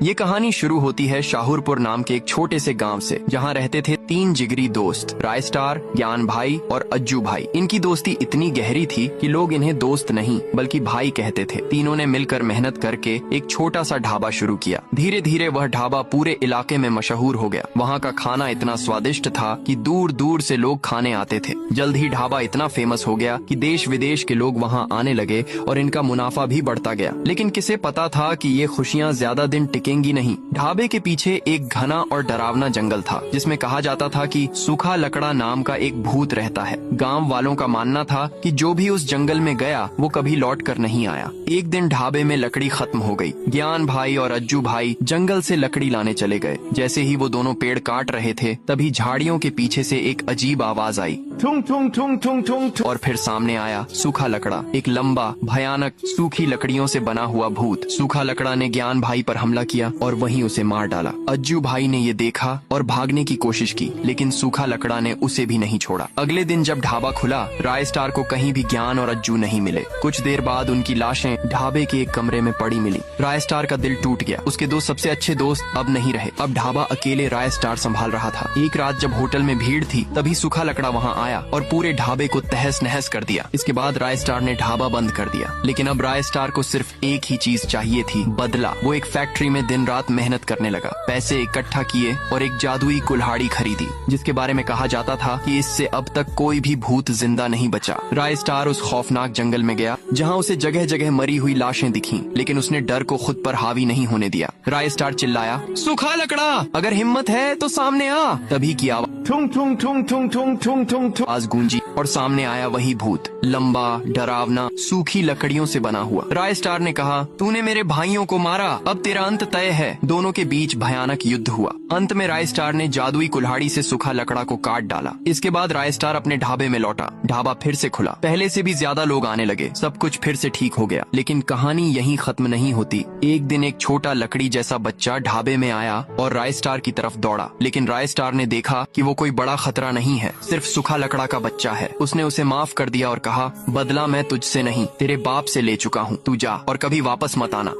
ये कहानी शुरू होती है शाहपुर नाम के एक छोटे से गांव से, जहां रहते थे 3 जिगरी दोस्त, राय स्टार, ज्ञान भाई और अज्जू भाई। इनकी दोस्ती इतनी गहरी थी कि लोग इन्हें दोस्त नहीं बल्कि भाई कहते थे। तीनों ने मिलकर मेहनत करके एक छोटा सा ढाबा शुरू किया। धीरे धीरे वह ढाबा पूरे इलाके में मशहूर हो गया। वहाँ का खाना इतना स्वादिष्ट था कि दूर दूर से लोग खाने आते थे। जल्द ही ढाबा इतना फेमस हो गया कि देश विदेश के लोग वहाँ आने लगे और इनका मुनाफा भी बढ़ता गया। लेकिन किसे पता था कि ये खुशियाँ ज्यादा दिन टिकेंगी नहीं। ढाबे के पीछे एक घना और डरावना जंगल था, जिसमें कहा जाता था कि सूखा लकड़ा नाम का एक भूत रहता है। गांव वालों का मानना था कि जो भी उस जंगल में गया वो कभी लौट कर नहीं आया। एक दिन ढाबे में लकड़ी खत्म हो गई। ज्ञान भाई और अज्जू भाई जंगल से लकड़ी लाने चले गए। जैसे ही वो दोनों पेड़ काट रहे थे, तभी झाड़ियों के पीछे से एक अजीब आवाज आई, ठुंग ठुंग ठुंग ठुंग ठुंग। और फिर सामने आया सूखा लकड़ा, एक लंबा भयानक सूखी लकड़ियों से बना हुआ भूत। सूखा लकड़ा ने ज्ञान भाई पर हमला किया और वहीं उसे मार डाला। अज्जू भाई ने ये देखा और भागने की कोशिश की, लेकिन सूखा लकड़ा ने उसे भी नहीं छोड़ा। अगले दिन जब ढाबा खुला, राय स्टार को कहीं भी ज्ञान और अज्जू नहीं मिले। कुछ देर बाद उनकी लाशें ढाबे के एक कमरे में पड़ी मिली। राय स्टार का दिल टूट गया। उसके 2 सबसे अच्छे दोस्त अब नहीं रहे। अब ढाबा अकेले राय स्टार संभाल रहा था। एक रात जब होटल में भीड़ थी, तभी सूखा लकड़ा वहाँ आया और पूरे ढाबे को तहस नहस कर दिया। इसके बाद राय स्टार ने ढाबा बंद कर दिया। लेकिन अब राय स्टार को सिर्फ एक ही चीज चाहिए थी, बदला। वो एक फैक्ट्री में दिन रात मेहनत करने लगा, पैसे इकट्ठा किए और एक जादुई कुल्हाड़ी खरीदी, जिसके बारे में कहा जाता था कि इससे अब तक कोई भी भूत जिंदा नहीं बचा। राय स्टार उस खौफनाक जंगल में गया, जहाँ उसे जगह जगह मरी हुई लाशें दिखीं, लेकिन उसने डर को खुद पर हावी नहीं होने दिया। राय स्टार चिल्लाया, सूखा लकड़ा, अगर हिम्मत है तो सामने आ। तभी की आवाज ठुंग ठुंग ठुंग ठुंग ठुंग ठुंग ठुंग आवाज गूंजी और सामने आया वही भूत, लंबा, डरावना, सूखी लकड़ियों से बना हुआ। राय स्टार ने कहा, तूने मेरे भाइयों को मारा, अब तेरा अंत तय है। दोनों के बीच भयानक युद्ध हुआ। अंत में राय स्टार ने जादुई कुल्हाड़ी से सूखा लकड़ा को काट डाला। इसके बाद राय स्टार अपने ढाबे में लौटा। ढाबा फिर से खुला। पहले से भी ज्यादा लोग आने लगे। सब कुछ फिर से ठीक हो गया। लेकिन कहानी यहीं खत्म नहीं होती। एक दिन एक छोटा लकड़ी जैसा बच्चा ढाबे में आया और राय स्टार की तरफ दौड़ा। लेकिन राय स्टार ने देखा कि वो कोई बड़ा खतरा नहीं है, सिर्फ सूखा लकड़ा का बच्चा है। उसने उसे माफ कर दिया और कहा, बदला मैं तुझसे नहीं, तेरे बाप से ले चुका हूँ। तू जा और कभी वापस मत आना।